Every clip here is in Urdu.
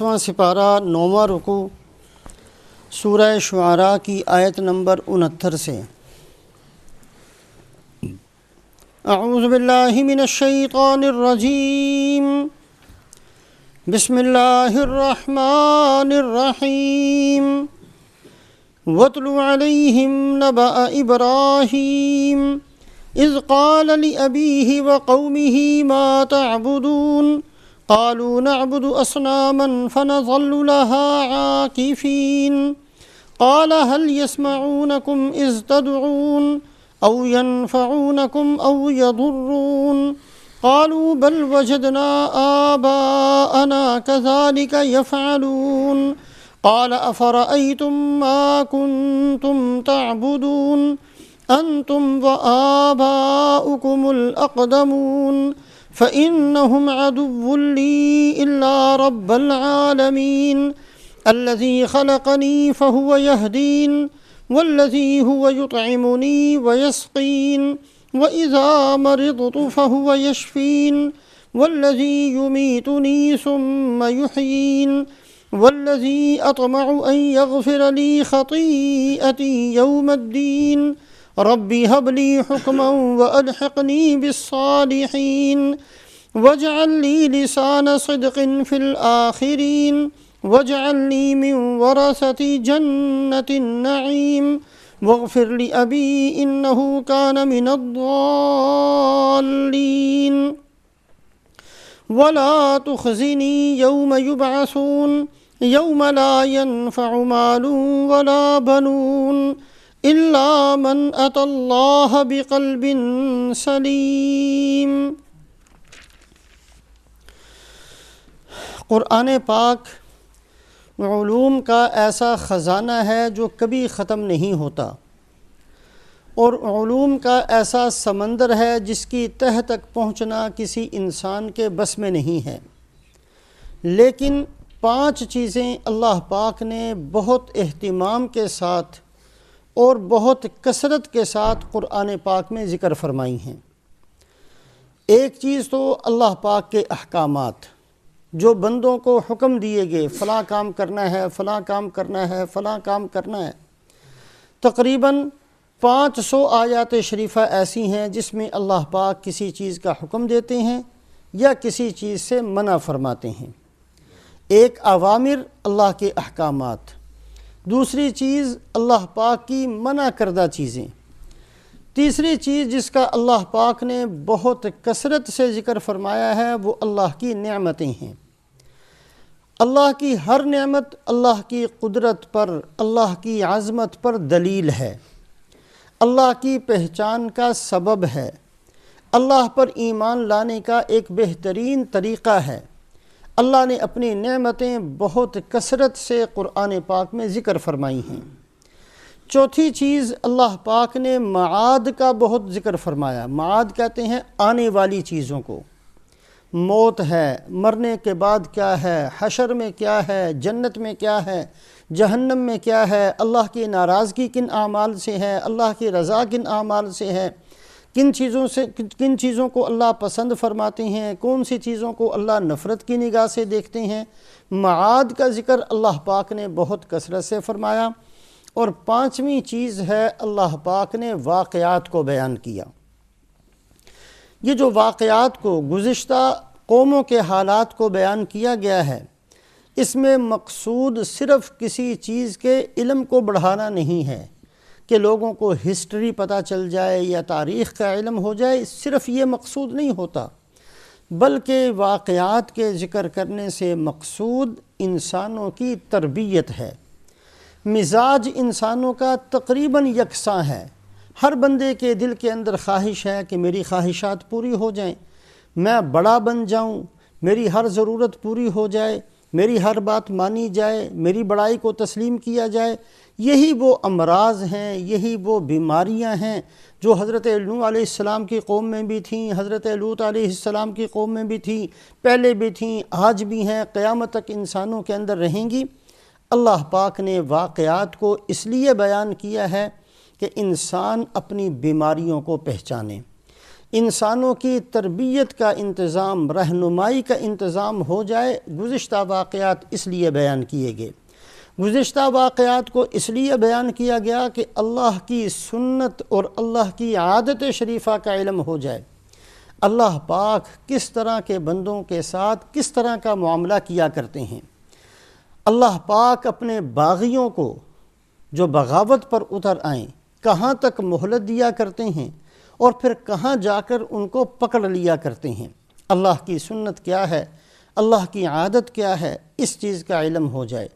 10واں سپارہ 9واں رکوع سورہ شعراء کی آیت نمبر 69 سے۔ اعوذ باللہ من الشیطان الرجیم، بسم اللہ الرحمن الرحیم۔ واتل علیہم نبأ ابراہیم اذ قال لأبیہ وقومہ ما تعبدون قالوا نعبد أصناما فنظل لها عاكفين قال هل يسمعونكم إذ تدعون أو ينفعونكم أو يضرون قالوا بل وجدنا آباءنا كذلك يفعلون قال أفرأيتم ما كنتم تعبدون أنتم وآباؤكم الأقدمون فإنهم عدو لي إلا رب العالمين الذي خلقني فهو يهدين والذي هو يطعمني ويسقين وإذا مرضت فهو يشفين والذي يميتني ثم يحيين والذي أطمع أن يغفر لي خطيئتي يوم الدين ربي هب لي حكما وألحقني بالصالحين واجعل لي لسان صدق في الآخرين واجعلني من ورثة جنة النعيم واغفر لأبي إنه كان من الضالين ولا تخزني يوم يبعثون يوم لا ينفع مال ولا بنون إلا من أتى الله بقلب سلیم۔ قرآن پاک علوم کا ایسا خزانہ ہے جو کبھی ختم نہیں ہوتا، اور علوم کا ایسا سمندر ہے جس کی تہ تک پہنچنا کسی انسان کے بس میں نہیں ہے۔ لیکن 5 چیزیں اللہ پاک نے بہت اہتمام کے ساتھ اور بہت کثرت کے ساتھ قرآن پاک میں ذکر فرمائی ہیں۔ ایک چیز تو اللہ پاک کے احکامات، جو بندوں کو حکم دیے گئے فلاں کام کرنا ہے، فلاں کام کرنا ہے، فلاں کام کرنا ہے۔ تقریباً 500 آیات شریفہ ایسی ہیں جس میں اللہ پاک کسی چیز کا حکم دیتے ہیں یا کسی چیز سے منع فرماتے ہیں۔ ایک اوامر اللہ کے احکامات، دوسری چیز اللہ پاک کی منع کردہ چیزیں، تیسری چیز جس کا اللہ پاک نے بہت کثرت سے ذکر فرمایا ہے وہ اللہ کی نعمتیں ہیں۔ اللہ کی ہر نعمت اللہ کی قدرت پر، اللہ کی عظمت پر دلیل ہے، اللہ کی پہچان کا سبب ہے، اللہ پر ایمان لانے کا ایک بہترین طریقہ ہے۔ اللہ نے اپنی نعمتیں بہت کثرت سے قرآن پاک میں ذکر فرمائی ہیں۔ چوتھی چیز اللہ پاک نے معاد کا بہت ذکر فرمایا۔ معاد کہتے ہیں آنے والی چیزوں کو، موت ہے، مرنے کے بعد کیا ہے، حشر میں کیا ہے، جنت میں کیا ہے، جہنم میں کیا ہے، اللہ کی ناراضگی کن اعمال سے ہے، اللہ کی رضا کن اعمال سے ہے، کن چیزوں کو اللہ پسند فرماتے ہیں، کون سی چیزوں کو اللہ نفرت کی نگاہ سے دیکھتے ہیں۔ معاد کا ذکر اللہ پاک نے بہت کثرت سے فرمایا۔ اور 5ویں چیز ہے اللہ پاک نے واقعات کو بیان کیا۔ یہ جو واقعات کو، گزشتہ قوموں کے حالات کو بیان کیا گیا ہے، اس میں مقصود صرف کسی چیز کے علم کو بڑھانا نہیں ہے کہ لوگوں کو ہسٹری پتہ چل جائے یا تاریخ کا علم ہو جائے، صرف یہ مقصود نہیں ہوتا، بلکہ واقعات کے ذکر کرنے سے مقصود انسانوں کی تربیت ہے۔ مزاج انسانوں کا تقریباً یکساں ہے، ہر بندے کے دل کے اندر خواہش ہے کہ میری خواہشات پوری ہو جائیں، میں بڑا بن جاؤں، میری ہر ضرورت پوری ہو جائے، میری ہر بات مانی جائے، میری بڑائی کو تسلیم کیا جائے۔ یہی وہ امراض ہیں، یہی وہ بیماریاں ہیں جو حضرت نوح علیہ السلام کی قوم میں بھی تھیں، حضرت لوط علیہ السلام کی قوم میں بھی تھیں، پہلے بھی تھیں، آج بھی ہیں، قیامت تک انسانوں کے اندر رہیں گی۔ اللہ پاک نے واقعات کو اس لیے بیان کیا ہے کہ انسان اپنی بیماریوں کو پہچانے، انسانوں کی تربیت کا انتظام، رہنمائی کا انتظام ہو جائے، گزشتہ واقعات اس لیے بیان کیے گئے۔ گزشتہ واقعات کو اس لیے بیان کیا گیا کہ اللہ کی سنت اور اللہ کی عادت شریفہ کا علم ہو جائے، اللہ پاک کس طرح کے بندوں کے ساتھ کس طرح کا معاملہ کیا کرتے ہیں۔ اللہ پاک اپنے باغیوں کو جو بغاوت پر اتر آئیں کہاں تک مہلت دیا کرتے ہیں اور پھر کہاں جا کر ان کو پکڑ لیا کرتے ہیں۔ اللہ کی سنت کیا ہے، اللہ کی عادت کیا ہے، اس چیز کا علم ہو جائے۔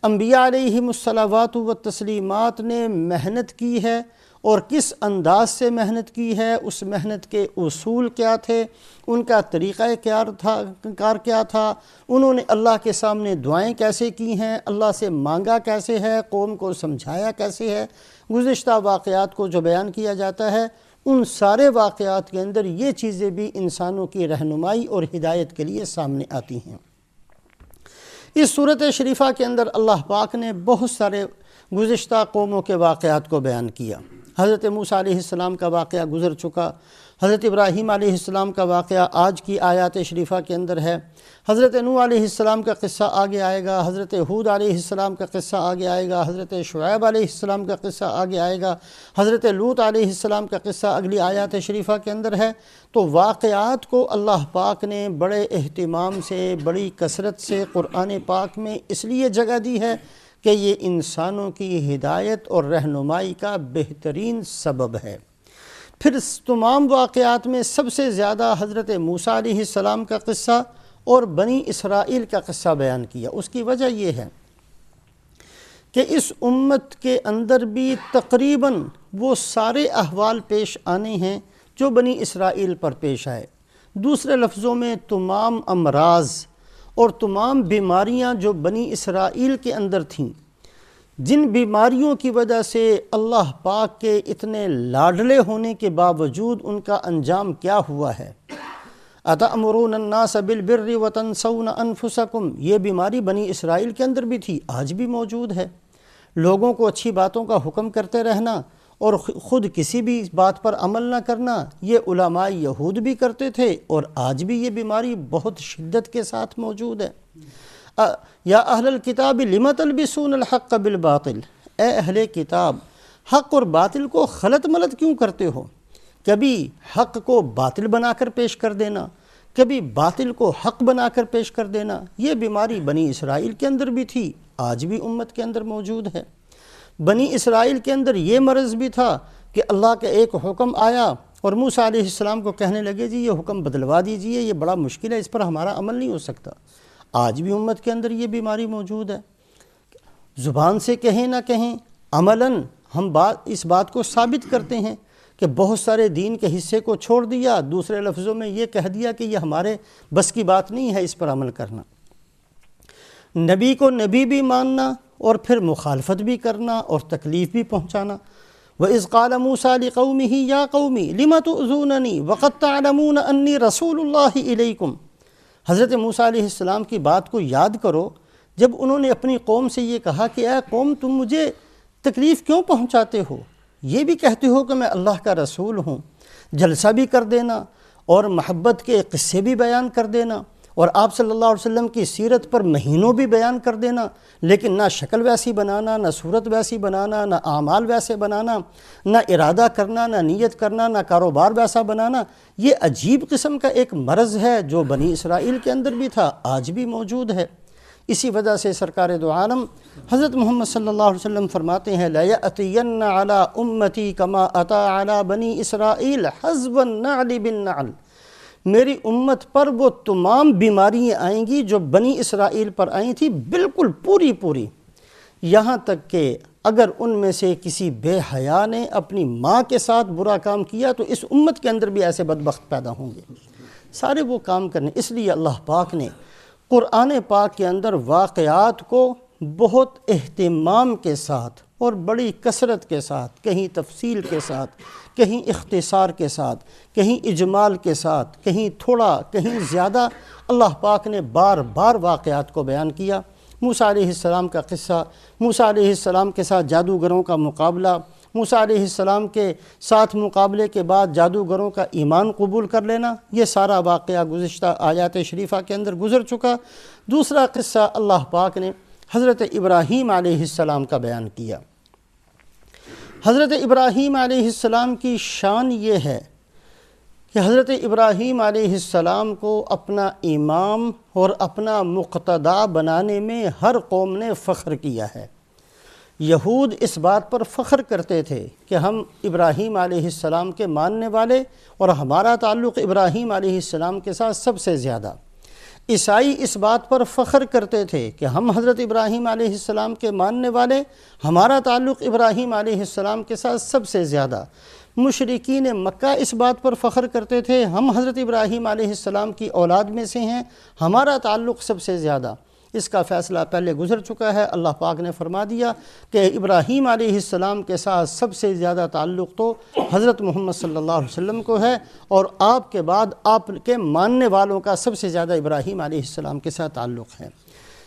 انبیاء علیہم الصلوات والتسلیمات نے محنت کی ہے اور کس انداز سے محنت کی ہے، اس محنت کے اصول کیا تھے، ان کا طریقہ کار کیا تھا، انہوں نے اللہ کے سامنے دعائیں کیسے کی ہیں، اللہ سے مانگا کیسے ہے، قوم کو سمجھایا کیسے ہے، گزشتہ واقعات کو جو بیان کیا جاتا ہے ان سارے واقعات کے اندر یہ چیزیں بھی انسانوں کی رہنمائی اور ہدایت کے لیے سامنے آتی ہیں۔ اس صورت شریفہ کے اندر اللہ پاک نے بہت سارے گزشتہ قوموں کے واقعات کو بیان کیا۔ حضرت موسیٰ علیہ السلام کا واقعہ گزر چکا، حضرت ابراہیم علیہ السلام کا واقعہ آج کی آیات شریفہ کے اندر ہے، حضرت نوح علیہ السلام کا قصہ آگے آئے گا، حضرت ہود علیہ السلام کا قصہ آگے آئے گا، حضرت شعیب علیہ السلام کا قصہ آگے آئے گا، حضرت لوط علیہ السلام کا قصہ اگلی آیات شریفہ کے اندر ہے۔ تو واقعات کو اللہ پاک نے بڑے اہتمام سے، بڑی کثرت سے قرآن پاک میں اس لیے جگہ دی ہے کہ یہ انسانوں کی ہدایت اور رہنمائی کا بہترین سبب ہے۔ پھر تمام واقعات میں سب سے زیادہ حضرت موسیٰ علیہ السلام کا قصہ اور بنی اسرائیل کا قصہ بیان کیا۔ اس کی وجہ یہ ہے کہ اس امت کے اندر بھی تقریباً وہ سارے احوال پیش آنے ہیں جو بنی اسرائیل پر پیش آئے۔ دوسرے لفظوں میں تمام امراض اور تمام بیماریاں جو بنی اسرائیل کے اندر تھیں، جن بیماریوں کی وجہ سے اللہ پاک کے اتنے لاڈلے ہونے کے باوجود ان کا انجام کیا ہوا ہے، اَتَأْمُرُونَ النَّاسَ بِالْبِرِّ وَتَنْسَوْنَ أَنفُسَكُمْ، یہ بیماری بنی اسرائیل کے اندر بھی تھی، آج بھی موجود ہے۔ لوگوں کو اچھی باتوں کا حکم کرتے رہنا اور خود کسی بھی بات پر عمل نہ کرنا، یہ علماء یہود بھی کرتے تھے اور آج بھی یہ بیماری بہت شدت کے ساتھ موجود ہے۔ یا اہل الکتاب لم تلبسون الحق بالباطل، اے اہل کتاب حق اور باطل کو خلط ملط کیوں کرتے ہو؟ کبھی حق کو باطل بنا کر پیش کر دینا، کبھی باطل کو حق بنا کر پیش کر دینا، یہ بیماری بنی اسرائیل کے اندر بھی تھی، آج بھی امت کے اندر موجود ہے۔ بنی اسرائیل کے اندر یہ مرض بھی تھا کہ اللہ کا ایک حکم آیا اور موسیٰ علیہ السلام کو کہنے لگے جی یہ حکم بدلوا دیجئے، یہ بڑا مشکل ہے، اس پر ہمارا عمل نہیں ہو سکتا۔ آج بھی امت کے اندر یہ بیماری موجود ہے، زبان سے کہیں نہ کہیں عملاً ہم اس بات کو ثابت کرتے ہیں کہ بہت سارے دین کے حصے کو چھوڑ دیا، دوسرے لفظوں میں یہ کہہ دیا کہ یہ ہمارے بس کی بات نہیں ہے اس پر عمل کرنا۔ نبی کو نبی بھی ماننا اور پھر مخالفت بھی کرنا اور تکلیف بھی پہنچانا۔ وَإِذْ قَالَ مُوسَىٰ لِقَوْمِهِ يَا قَوْمِ لِمَ تُؤْذُونَنِي وَقَدْ تَعْلَمُونَ أَنِّي رَسُولُ اللَّهِ إِلَيْكُمْ۔ حضرت موسیٰ علیہ السلام کی بات کو یاد کرو جب انہوں نے اپنی قوم سے یہ کہا کہ اے قوم تم مجھے تکلیف کیوں پہنچاتے ہو، یہ بھی کہتے ہو کہ میں اللہ کا رسول ہوں، جلسہ بھی کر دینا اور محبت کے قصے بھی بیان کر دینا اور آپ صلی اللہ علیہ وسلم کی سیرت پر مہینوں بھی بیان کر دینا، لیکن نہ شکل ویسی بنانا، نہ صورت ویسی بنانا، نہ اعمال ویسے بنانا، نہ ارادہ کرنا، نہ نیت کرنا، نہ کاروبار ویسا بنانا۔ یہ عجیب قسم کا ایک مرض ہے جو بنی اسرائیل کے اندر بھی تھا، آج بھی موجود ہے۔ اسی وجہ سے سرکار دو عالم حضرت محمد صلی اللہ علیہ وسلم فرماتے ہیں لَيَأْتِيَنَّ عَلَىٰ أُمَّتِي كَمَا أَتَىٰ عَلَىٰ بَنِي إِسْرَائِيلَ حَذْوَ النَّعْلِ بِالنَّعْلِ، میری امت پر وہ تمام بیماریاں آئیں گی جو بنی اسرائیل پر آئی تھی، بالکل پوری، یہاں تک کہ اگر ان میں سے کسی بے حیا نے اپنی ماں کے ساتھ برا کام کیا تو اس امت کے اندر بھی ایسے بدبخت پیدا ہوں گے۔ سارے وہ کام کرنے، اس لیے اللہ پاک نے قرآن پاک کے اندر واقعات کو بہت اہتمام کے ساتھ اور بڑی کثرت کے ساتھ، کہیں تفصیل کے ساتھ، کہیں اختصار کے ساتھ، کہیں اجمال کے ساتھ، کہیں تھوڑا کہیں زیادہ، اللہ پاک نے بار بار واقعات کو بیان کیا۔ موسیٰ علیہ السلام کا قصہ، موسیٰ علیہ السلام کے ساتھ جادوگروں کا مقابلہ، موسیٰ علیہ السلام کے ساتھ مقابلے کے بعد جادوگروں کا ایمان قبول کر لینا، یہ سارا واقعہ گزشتہ آیات شریفہ کے اندر گزر چکا۔ دوسرا قصہ اللہ پاک نے حضرت ابراہیم علیہ السلام کا بیان کیا۔ حضرت ابراہیم علیہ السلام کی شان یہ ہے کہ حضرت ابراہیم علیہ السلام کو اپنا امام اور اپنا مقتدا بنانے میں ہر قوم نے فخر کیا ہے۔ یہود اس بات پر فخر کرتے تھے کہ ہم ابراہیم علیہ السلام کے ماننے والے اور ہمارا تعلق ابراہیم علیہ السلام کے ساتھ سب سے زیادہ۔ عیسائی اس بات پر فخر کرتے تھے کہ ہم حضرت ابراہیم علیہ السلام کے ماننے والے، ہمارا تعلق ابراہیم علیہ السلام کے ساتھ سب سے زیادہ۔ مشرکین مکہ اس بات پر فخر کرتے تھے ہم حضرت ابراہیم علیہ السلام کی اولاد میں سے ہیں، ہمارا تعلق سب سے زیادہ۔ اس کا فیصلہ پہلے گزر چکا ہے۔ اللہ پاک نے فرما دیا کہ ابراہیم علیہ السلام کے ساتھ سب سے زیادہ تعلق تو حضرت محمد صلی اللہ علیہ وسلم کو ہے، اور آپ کے بعد آپ کے ماننے والوں کا سب سے زیادہ ابراہیم علیہ السلام کے ساتھ تعلق ہے۔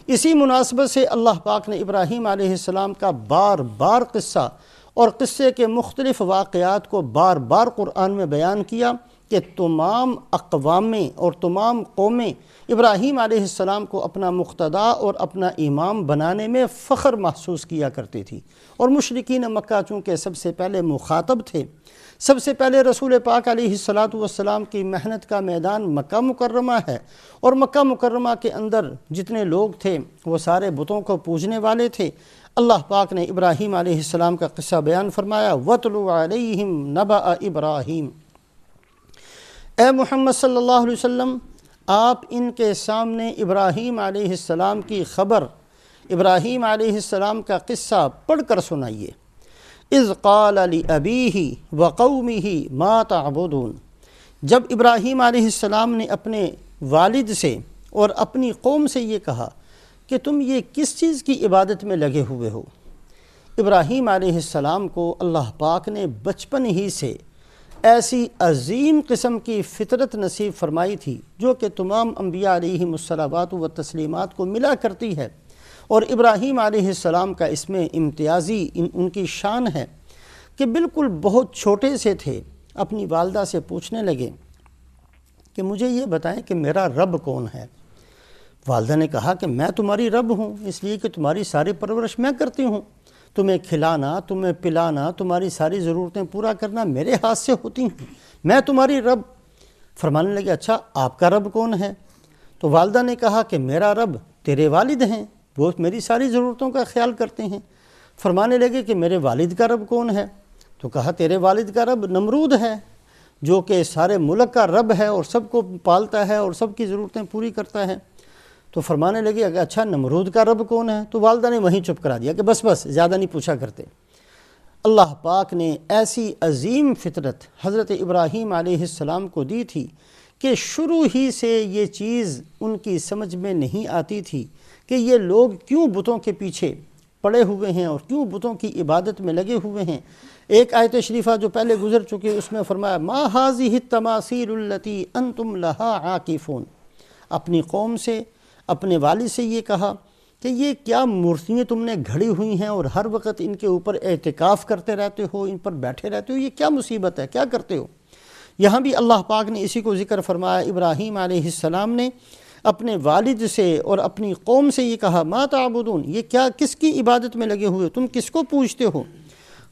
اسی مناسبت سے اللہ پاک نے ابراہیم علیہ السلام کا بار بار قصہ اور قصے کے مختلف واقعات کو بار بار قرآن میں بیان کیا کہ تمام اقوامیں اور تمام قومیں ابراہیم علیہ السلام کو اپنا مقتدا اور اپنا امام بنانے میں فخر محسوس کیا کرتی تھی، اور مشرکین مکہ چونکہ سب سے پہلے مخاطب تھے، سب سے پہلے رسول پاک علیہ السلام کی محنت کا میدان مکہ مکرمہ ہے، اور مکہ مکرمہ کے اندر جتنے لوگ تھے وہ سارے بتوں کو پوجنے والے تھے۔ اللہ پاک نے ابراہیم علیہ السلام کا قصہ بیان فرمایا، وَاتْلُ عَلَيْهِمْ نَبَأَ ابراہیم۔ اے محمد صلی اللہ علیہ وسلم، آپ ان کے سامنے ابراہیم علیہ السلام کی خبر، ابراہیم علیہ السلام کا قصہ پڑھ کر سنائیے۔ اذ قال لأبیہ وقومہ ما تعبدون، جب ابراہیم علیہ السلام نے اپنے والد سے اور اپنی قوم سے یہ کہا کہ تم یہ کس چیز کی عبادت میں لگے ہوئے ہو۔ ابراہیم علیہ السلام کو اللہ پاک نے بچپن ہی سے ایسی عظیم قسم کی فطرت نصیب فرمائی تھی جو کہ تمام انبیاء علیہم الصلوات و تسلیمات کو ملا کرتی ہے، اور ابراہیم علیہ السلام کا اس میں امتیازی ان کی شان ہے کہ بالکل بہت چھوٹے سے تھے، اپنی والدہ سے پوچھنے لگے کہ مجھے یہ بتائیں کہ میرا رب کون ہے۔ والدہ نے کہا کہ میں تمہاری رب ہوں، اس لیے کہ تمہاری ساری پرورش میں کرتی ہوں، تمہیں کھلانا، تمہیں پلانا، تمہاری ساری ضرورتیں پورا کرنا میرے ہاتھ سے ہوتی ہیں، میں تمہاری رب۔ فرمانے لگے اچھا آپ کا رب کون ہے؟ تو والدہ نے کہا کہ میرا رب تیرے والد ہیں، وہ میری ساری ضرورتوں کا خیال کرتے ہیں۔ فرمانے لگے کہ میرے والد کا رب کون ہے؟ تو کہا تیرے والد کا رب نمرود ہے، جو کہ سارے ملک کا رب ہے اور سب کو پالتا ہے اور سب کی ضرورتیں پوری کرتا ہے۔ تو فرمانے لگے اگر اچھا نمرود کا رب کون ہے؟ تو والدہ نے وہیں چپ کرا دیا کہ بس زیادہ نہیں پوچھا کرتے۔ اللہ پاک نے ایسی عظیم فطرت حضرت ابراہیم علیہ السلام کو دی تھی کہ شروع ہی سے یہ چیز ان کی سمجھ میں نہیں آتی تھی کہ یہ لوگ کیوں بتوں کے پیچھے پڑے ہوئے ہیں اور کیوں بتوں کی عبادت میں لگے ہوئے ہیں۔ ایک آیت شریفہ جو پہلے گزر چکی اس میں فرمایا ما هذه التماثيل التي انتم لها عاکفون، اپنی قوم سے، اپنے والد سے یہ کہا کہ یہ کیا مورتیاں تم نے گھڑی ہوئی ہیں اور ہر وقت ان کے اوپر اعتکاف کرتے رہتے ہو، ان پر بیٹھے رہتے ہو، یہ کیا مصیبت ہے، کیا کرتے ہو؟ یہاں بھی اللہ پاک نے اسی کو ذکر فرمایا، ابراہیم علیہ السلام نے اپنے والد سے اور اپنی قوم سے یہ کہا ما تعبدون، یہ کیا کس کی عبادت میں لگے ہوئے، تم کس کو پوجتے ہو؟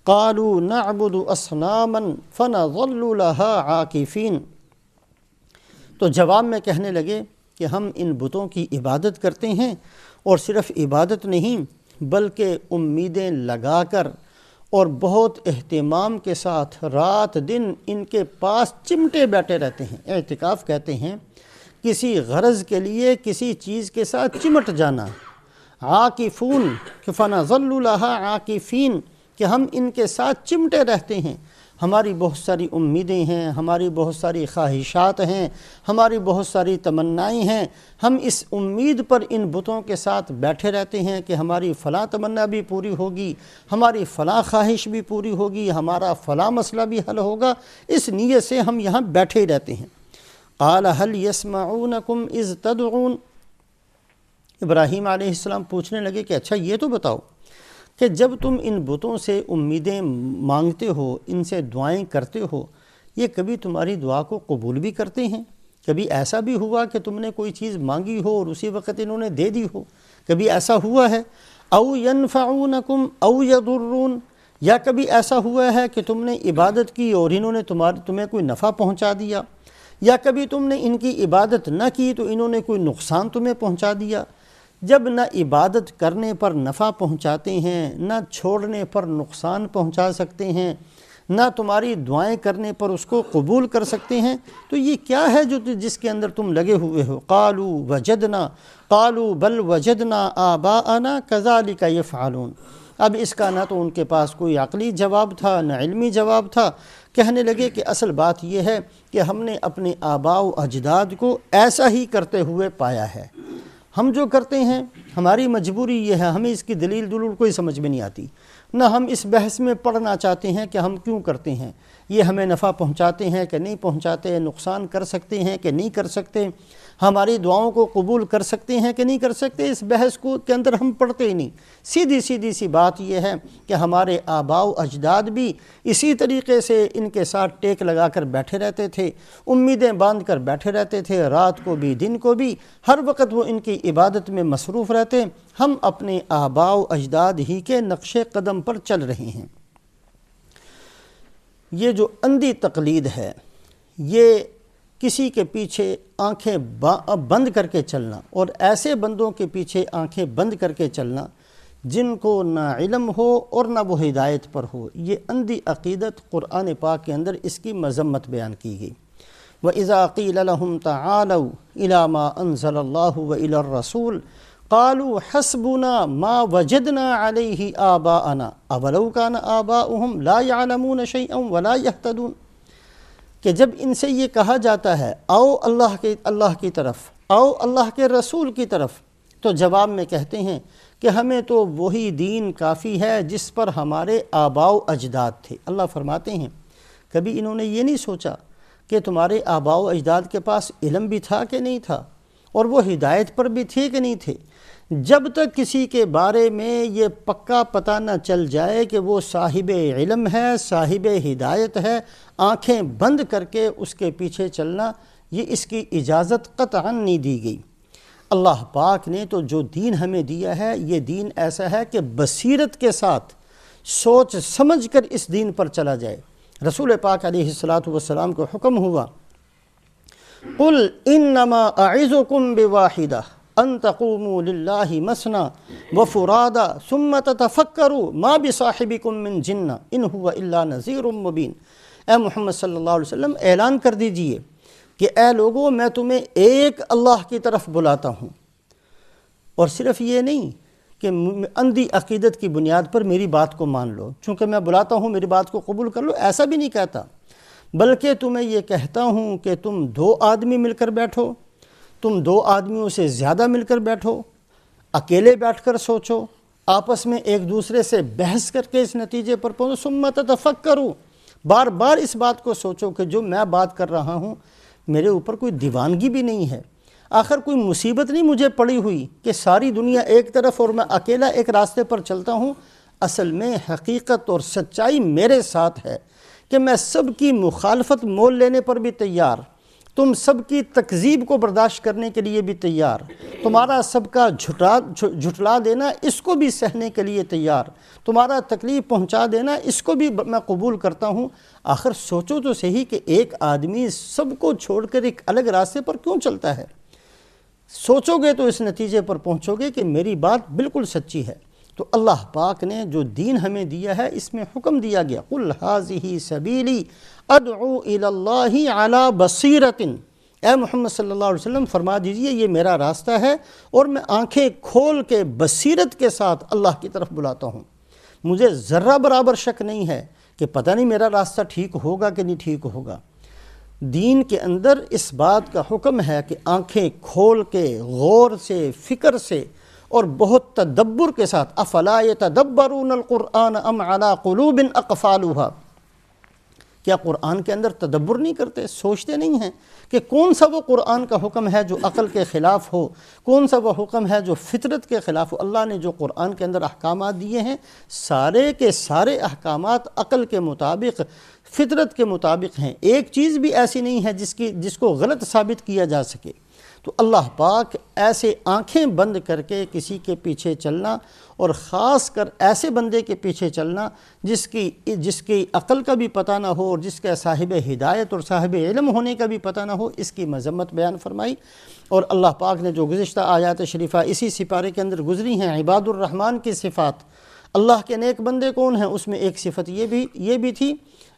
قالوا نعبد اصناما فنظل لها عاکفین، تو جواب میں کہنے لگے کہ ہم ان بتوں کی عبادت کرتے ہیں، اور صرف عبادت نہیں بلکہ امیدیں لگا کر اور بہت اہتمام کے ساتھ رات دن ان کے پاس چمٹے بیٹھے رہتے ہیں۔ اعتکاف کہتے ہیں کسی غرض کے لیے کسی چیز کے ساتھ چمٹ جانا۔ عاکفون کہ فنظل لها عاکفین، کہ ہم ان کے ساتھ چمٹے رہتے ہیں، ہماری بہت ساری امیدیں ہیں، ہماری بہت ساری خواہشات ہیں، ہماری بہت ساری تمنائیں ہیں، ہم اس امید پر ان بتوں کے ساتھ بیٹھے رہتے ہیں کہ ہماری فلاں تمنا بھی پوری ہوگی، ہماری فلاں خواہش بھی پوری ہوگی، ہمارا فلاں مسئلہ بھی حل ہوگا، اس نیت سے ہم یہاں بیٹھے ہی رہتے ہیں۔ قال هل يسمعونكم اذ تدعون، ابراہیم علیہ السلام پوچھنے لگے کہ اچھا یہ تو بتاؤ کہ جب تم ان بتوں سے امیدیں مانگتے ہو، ان سے دعائیں کرتے ہو، یہ کبھی تمہاری دعا کو قبول بھی کرتے ہیں؟ کبھی ایسا بھی ہوا کہ تم نے کوئی چیز مانگی ہو اور اسی وقت انہوں نے دے دی ہو؟ کبھی ایسا ہوا ہے؟ او ینفعونکم او یضرون، یا کبھی ایسا ہوا ہے کہ تم نے عبادت کی اور انہوں نے تمہیں کوئی نفع پہنچا دیا، یا کبھی تم نے ان کی عبادت نہ کی تو انہوں نے کوئی نقصان تمہیں پہنچا دیا؟ جب نہ عبادت کرنے پر نفع پہنچاتے ہیں، نہ چھوڑنے پر نقصان پہنچا سکتے ہیں، نہ تمہاری دعائیں کرنے پر اس کو قبول کر سکتے ہیں، تو یہ کیا ہے جس کے اندر تم لگے ہوئے ہو؟ قالوا بل وجدنا آباءنا كذلك يفعلون۔ اب اس کا نہ تو ان کے پاس کوئی عقلی جواب تھا نہ علمی جواب تھا، کہنے لگے کہ اصل بات یہ ہے کہ ہم نے اپنے آباء و اجداد کو ایسا ہی کرتے ہوئے پایا ہے، ہم جو کرتے ہیں ہماری مجبوری یہ ہے، ہمیں اس کی دلیل کوئی سمجھ میں نہیں آتی، نہ ہم اس بحث میں پڑھنا چاہتے ہیں کہ ہم کیوں کرتے ہیں، یہ ہمیں نفع پہنچاتے ہیں کہ نہیں پہنچاتے، نقصان کر سکتے ہیں کہ نہیں کر سکتے، ہماری دعاؤں کو قبول کر سکتے ہیں کہ نہیں کر سکتے، اس بحث کے اندر ہم پڑھتے ہی نہیں۔ سیدھی سی بات یہ ہے کہ ہمارے آباء و اجداد بھی اسی طریقے سے ان کے ساتھ ٹیک لگا کر بیٹھے رہتے تھے، امیدیں باندھ کر بیٹھے رہتے تھے، رات کو بھی دن کو بھی، ہر وقت وہ ان کی عبادت میں مصروف رہتے۔ ہم اپنے آباء و اجداد ہی کے نقش قدم پر چل رہے ہیں۔ یہ جو اندھی تقلید ہے، یہ کسی کے پیچھے آنکھیں بند کر کے چلنا، اور ایسے بندوں کے پیچھے آنکھیں بند کر کے چلنا جن کو نہ علم ہو اور نہ وہ ہدایت پر ہو، یہ اندھی عقیدت قرآن پاک کے اندر اس کی مذمت بیان کی گئی۔ وَإِذَا قِيلَ لَهُمْ تَعَالَوْا إِلَى مَا أَنزَلَ اللَّهُ وَإِلَى الرَّسُولِ قَالُوا حَسْبُنَا مَا وَجَدْنَا عَلَيْهِ آبَاءَنَا أَوَلَوْ كَانَ آبَاؤُهُمْ لَا يَعْلَمُونَ شَيْئًا وَلَا يَهْتَدُونَ، کہ جب ان سے یہ کہا جاتا ہے آؤ اللہ کی طرف، آؤ اللہ کے رسول کی طرف، تو جواب میں کہتے ہیں کہ ہمیں تو وہی دین کافی ہے جس پر ہمارے آباء و اجداد تھے۔ اللہ فرماتے ہیں کبھی انہوں نے یہ نہیں سوچا کہ تمہارے آباء و اجداد کے پاس علم بھی تھا کہ نہیں تھا، اور وہ ہدایت پر بھی تھے کہ نہیں تھے؟ جب تک کسی کے بارے میں یہ پکا پتہ نہ چل جائے کہ وہ صاحب علم ہے، صاحب ہدایت ہے، آنکھیں بند کر کے اس کے پیچھے چلنا، یہ اس کی اجازت قطعاً نہیں دی گئی۔ اللہ پاک نے تو جو دین ہمیں دیا ہے، یہ دین ایسا ہے کہ بصیرت کے ساتھ سوچ سمجھ کر اس دین پر چلا جائے۔ رسول پاک علیہ السلام کو حکم ہوا قُلْ إِنَّمَا أَعِظُكُمْ بِوَاحِدَةٍ ان تقوموا للہ مثنى وفرادا ثم تتفکروا ما بصاحبکم من جنہ ان هو الا نذیر مبین۔ اے محمد صلی اللہ علیہ وسلم اعلان کر دیجئے کہ اے لوگو، میں تمہیں ایک اللہ کی طرف بلاتا ہوں، اور صرف یہ نہیں کہ اندھی عقیدت کی بنیاد پر میری بات کو مان لو، چونکہ میں بلاتا ہوں میری بات کو قبول کر لو، ایسا بھی نہیں کہتا، بلکہ تمہیں یہ کہتا ہوں کہ تم 2 آدمی مل کر بیٹھو، تم 2 آدمیوں سے زیادہ مل کر بیٹھو، اکیلے بیٹھ کر سوچو، آپس میں ایک دوسرے سے بحث کر کے اس نتیجے پر پہنچو، ثم تتفکروا، بار بار اس بات کو سوچو کہ جو میں بات کر رہا ہوں میرے اوپر کوئی دیوانگی بھی نہیں ہے، آخر کوئی مصیبت نہیں مجھے پڑی ہوئی کہ ساری دنیا ایک طرف اور میں اکیلا ایک راستے پر چلتا ہوں۔ اصل میں حقیقت اور سچائی میرے ساتھ ہے کہ میں سب کی مخالفت مول لینے پر بھی تیار، تم سب کی تکذیب کو برداشت کرنے کے لیے بھی تیار، تمہارا سب کا جھٹلا دینا اس کو بھی سہنے کے لیے تیار، تمہارا تکلیف پہنچا دینا اس کو بھی میں قبول کرتا ہوں۔ آخر سوچو تو صحیح کہ ایک آدمی سب کو چھوڑ کر ایک الگ راستے پر کیوں چلتا ہے؟ سوچو گے تو اس نتیجے پر پہنچو گے کہ میری بات بالکل سچی ہے۔ تو اللہ پاک نے جو دین ہمیں دیا ہے اس میں حکم دیا گیا قُلْ هَٰذِهِ سَبِيلِي أَدْعُو إِلَى اللَّهِ عَلَىٰ بَصِيرَةٍ، اے محمد صلی اللہ علیہ وسلم فرما دیجئے یہ میرا راستہ ہے، اور میں آنکھیں کھول کے بصیرت کے ساتھ اللہ کی طرف بلاتا ہوں۔ مجھے ذرہ برابر شک نہیں ہے کہ پتہ نہیں میرا راستہ ٹھیک ہوگا کہ نہیں ٹھیک ہوگا۔ دین کے اندر اس بات کا حکم ہے کہ آنکھیں کھول کے غور سے، فکر سے اور بہت تدبر کے ساتھ، افلا یتدبرون القرآن ام علی قلوب اقفالها، کیا قرآن کے اندر تدبر نہیں کرتے؟ سوچتے نہیں ہیں کہ کون سا وہ قرآن کا حکم ہے جو عقل کے خلاف ہو، کون سا وہ حکم ہے جو فطرت کے خلاف ہو؟ اللہ نے جو قرآن کے اندر احکامات دیے ہیں، سارے کے سارے احکامات عقل کے مطابق، فطرت کے مطابق ہیں۔ ایک چیز بھی ایسی نہیں ہے جس کو غلط ثابت کیا جا سکے۔ تو اللہ پاک ایسے آنکھیں بند کر کے کسی کے پیچھے چلنا، اور خاص کر ایسے بندے کے پیچھے چلنا جس کی عقل کا بھی پتہ نہ ہو اور جس کا صاحب ہدایت اور صاحب علم ہونے کا بھی پتہ نہ ہو، اس کی مذمت بیان فرمائی۔ اور اللہ پاک نے جو گزشتہ آیات شریفہ اسی سپارے کے اندر گزری ہیں، عباد الرحمن کی صفات، اللہ کے نیک بندے کون ہیں، اس میں ایک صفت یہ بھی تھی،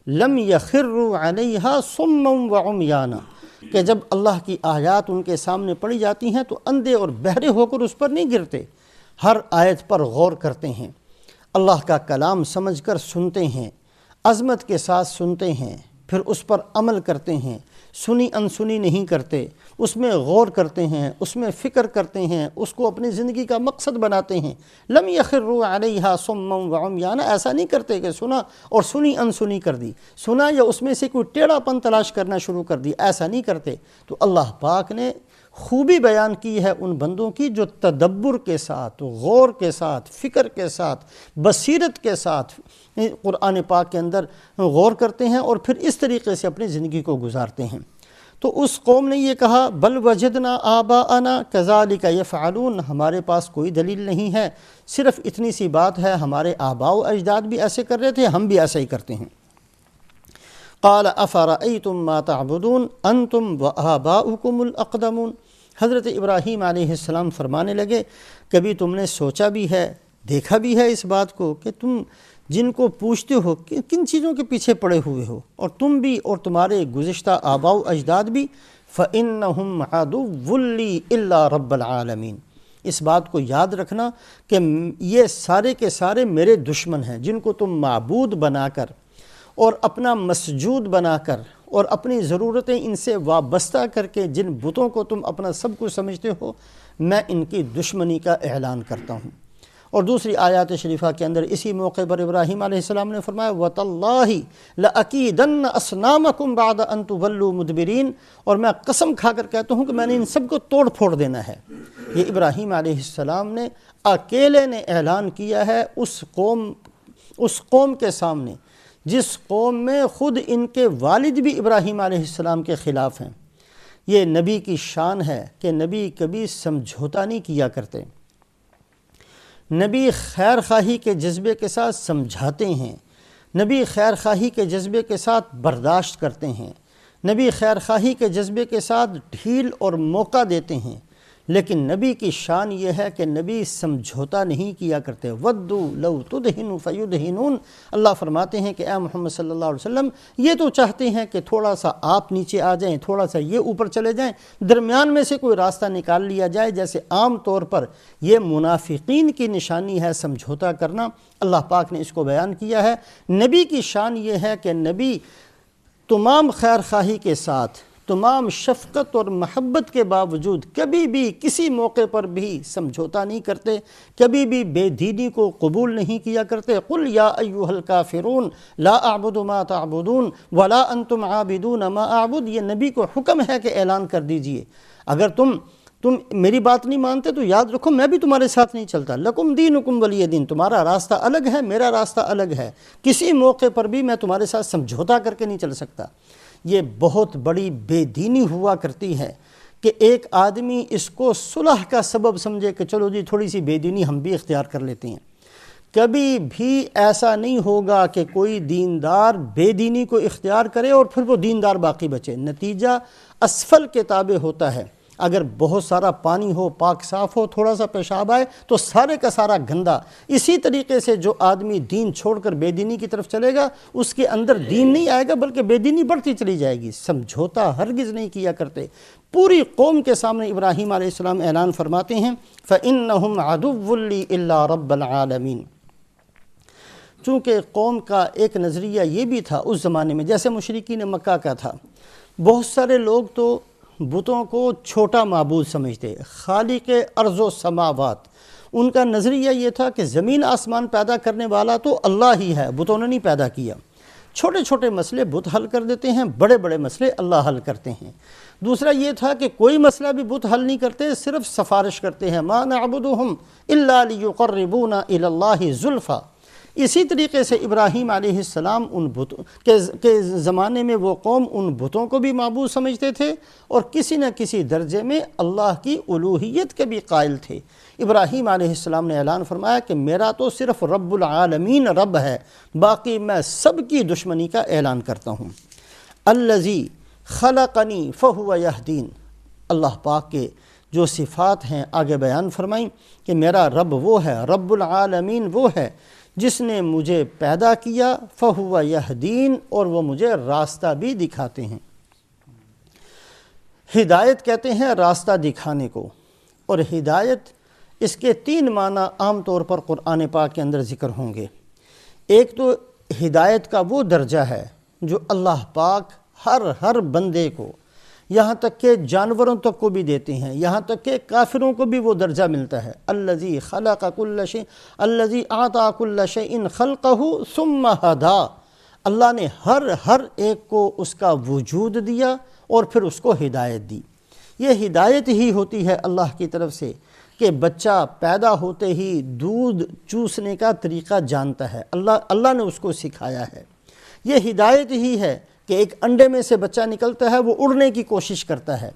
لم یخروا علیہا صما وعمیانا، کہ جب اللہ کی آیات ان کے سامنے پڑھی جاتی ہیں تو اندھے اور بہرے ہو کر اس پر نہیں گرتے، ہر آیت پر غور کرتے ہیں، اللہ کا کلام سمجھ کر سنتے ہیں، عظمت کے ساتھ سنتے ہیں، پھر اس پر عمل کرتے ہیں، سنی انسنی نہیں کرتے، اس میں غور کرتے ہیں، اس میں فکر کرتے ہیں، اس کو اپنی زندگی کا مقصد بناتے ہیں۔ لم یخروا علیہا صما وعمیانا، ایسا نہیں کرتے کہ سنا اور سنی انسنی کر دی، سنا یا اس میں سے کوئی ٹیڑھا پن تلاش کرنا شروع کر دی، ایسا نہیں کرتے۔ تو اللہ پاک نے خوبی بیان کی ہے ان بندوں کی جو تدبر کے ساتھ، غور کے ساتھ، فکر کے ساتھ، بصیرت کے ساتھ قرآن پاک کے اندر غور کرتے ہیں اور پھر اس طریقے سے اپنی زندگی کو گزارتے ہیں۔ تو اس قوم نے یہ کہا، بل وجدنا آباءنا کذالک یفعلون، ہمارے پاس کوئی دلیل نہیں ہے، صرف اتنی سی بات ہے، ہمارے آباء و اجداد بھی ایسے کر رہے تھے، ہم بھی ایسا ہی کرتے ہیں۔ قال افرأیتم ما تعبدون انتم وآباؤکم الاقدمون، حضرت ابراہیم علیہ السلام فرمانے لگے، کبھی تم نے سوچا بھی ہے، دیکھا بھی ہے اس بات کو کہ تم جن کو پوچھتے ہو کن چیزوں کے پیچھے پڑے ہوئے ہو، اور تم بھی اور تمہارے گزشتہ آباء و اجداد بھی، فَإِنَّهُمْ عَدُوٌّ لِّي إِلَّا رَبَّ الْعَالَمِينَ، اس بات کو یاد رکھنا کہ یہ سارے کے سارے میرے دشمن ہیں، جن کو تم معبود بنا کر اور اپنا مسجود بنا کر اور اپنی ضرورتیں ان سے وابستہ کر کے جن بتوں کو تم اپنا سب کچھ سمجھتے ہو، میں ان کی دشمنی کا اعلان کرتا ہوں۔ اور دوسری آیات شریفہ کے اندر اسی موقع پر ابراہیم علیہ السلام نے فرمایا، وَتَاللَّهِ لَأَكِيدَنَّ أَصْنَامَكُمْ بَعْدَ أَن تُوَلُّوا مُدْبِرِينَ، اور میں قسم کھا کر کہتا ہوں کہ میں نے ان سب کو توڑ پھوڑ دینا ہے۔ یہ ابراہیم علیہ السلام نے اکیلے نے اعلان کیا ہے اس قوم کے سامنے جس قوم میں خود ان کے والد بھی ابراہیم علیہ السلام کے خلاف ہیں۔ یہ نبی کی شان ہے کہ نبی کبھی سمجھوتا نہیں کیا کرتے، نبی خیر خواہی کے جذبے کے ساتھ سمجھاتے ہیں، نبی خیر خواہی کے جذبے کے ساتھ برداشت کرتے ہیں، نبی خیر خواہی کے جذبے کے ساتھ ڈھیل اور موقع دیتے ہیں، لیکن نبی کی شان یہ ہے کہ نبی سمجھوتا نہیں کیا کرتے۔ وَدُّوا لَوْ تُدْهِنُ فَيُدْهِنُونَ، اللہ فرماتے ہیں کہ اے محمد صلی اللہ علیہ وسلم، یہ تو چاہتے ہیں کہ تھوڑا سا آپ نیچے آ جائیں، تھوڑا سا یہ اوپر چلے جائیں، درمیان میں سے کوئی راستہ نکال لیا جائے، جیسے عام طور پر یہ منافقین کی نشانی ہے سمجھوتا کرنا۔ اللہ پاک نے اس کو بیان کیا ہے۔ نبی کی شان یہ ہے کہ نبی تمام خیر خواہی کے ساتھ، تمام شفقت اور محبت کے باوجود کبھی بھی کسی موقع پر بھی سمجھوتا نہیں کرتے، کبھی بھی بے دینی کو قبول نہیں کیا کرتے۔ قُلْ يَا أَيُّهَا الْكَافِرُونَ لَا أَعْبُدُ مَا تَعْبُدُونَ وَلَا أَنْتُمْ عَابِدُونَ مَا أَعْبُدُ، یہ نبی کو حکم ہے کہ اعلان کر دیجئے، اگر تم میری بات نہیں مانتے تو یاد رکھو میں بھی تمہارے ساتھ نہیں چلتا، لَكُمْ دِينُكُمْ وَلِيَ دِينِ، تمہارا راستہ الگ ہے، میرا راستہ الگ ہے، کسی موقع پر بھی میں تمہارے ساتھ سمجھوتا کر کے نہیں چل سکتا۔ یہ بہت بڑی بے دینی ہوا کرتی ہے کہ ایک آدمی اس کو صلح کا سبب سمجھے کہ چلو جی تھوڑی سی بے دینی ہم بھی اختیار کر لیتے ہیں۔ کبھی بھی ایسا نہیں ہوگا کہ کوئی دیندار بے دینی کو اختیار کرے اور پھر وہ دیندار باقی بچے، نتیجہ اسفل کے تابع ہوتا ہے۔ اگر بہت سارا پانی ہو، پاک صاف ہو، تھوڑا سا پیشاب آئے تو سارے کا سارا گندا۔ اسی طریقے سے جو آدمی دین چھوڑ کر بے دینی کی طرف چلے گا اس کے اندر دین نہیں آئے گا بلکہ بے دینی بڑھتی چلی جائے گی۔ سمجھوتا ہرگز نہیں کیا کرتے۔ پوری قوم کے سامنے ابراہیم علیہ السلام اعلان فرماتے ہیں، فَإِنَّهُمْ عَدُوٌّ لِّي إِلَّا رَبَّ الْعَالَمِينَ۔ چونکہ قوم کا ایک نظریہ یہ بھی تھا اس زمانے میں، جیسے مشرکین مکہ کا تھا، بہت سارے لوگ تو بتوں کو چھوٹا معبود سمجھتے، خالق ارض و سماوات۔ ان کا نظریہ یہ تھا کہ زمین آسمان پیدا کرنے والا تو اللہ ہی ہے، بتوں نے نہیں پیدا کیا۔ چھوٹے چھوٹے مسئلے بت حل کر دیتے ہیں، بڑے بڑے مسئلے اللہ حل کرتے ہیں۔ دوسرا یہ تھا کہ کوئی مسئلہ بھی بت حل نہیں کرتے، صرف سفارش کرتے ہیں، ما نعبدہم الا لیقربونا الی اللہ زلفی۔ اسی طریقے سے ابراہیم علیہ السلام ان بتوں کے زمانے میں وہ قوم ان بتوں کو بھی معبود سمجھتے تھے اور کسی نہ کسی درجے میں اللہ کی الوہیت کے بھی قائل تھے۔ ابراہیم علیہ السلام نے اعلان فرمایا کہ میرا تو صرف رب العالمین رب ہے، باقی میں سب کی دشمنی کا اعلان کرتا ہوں۔ الذی خلقنی فہو یہدین، اللہ پاک کے جو صفات ہیں آگے بیان فرمائیں کہ میرا رب وہ ہے، رب العالمین وہ ہے جس نے مجھے پیدا کیا، فہو یہدین، اور وہ مجھے راستہ بھی دکھاتے ہیں۔ ہدایت کہتے ہیں راستہ دکھانے کو، اور ہدایت اس کے 3 معنی عام طور پر قرآن پاک کے اندر ذکر ہوں گے۔ ایک تو ہدایت کا وہ درجہ ہے جو اللہ پاک ہر بندے کو، یہاں تک کہ جانوروں تک کو بھی دیتے ہیں، یہاں تک کہ کافروں کو بھی وہ درجہ ملتا ہے۔ الذی خلق کل شیء، الذی اعطى کل شیء خلقہ ثم ہدی، اللہ نے ہر ایک کو اس کا وجود دیا اور پھر اس کو ہدایت دی۔ یہ ہدایت ہی ہوتی ہے اللہ کی طرف سے کہ بچہ پیدا ہوتے ہی دودھ چوسنے کا طریقہ جانتا ہے، اللہ نے اس کو سکھایا ہے۔ یہ ہدایت ہی ہے کہ ایک انڈے میں سے بچہ نکلتا ہے، وہ اڑنے کی کوشش کرتا ہے۔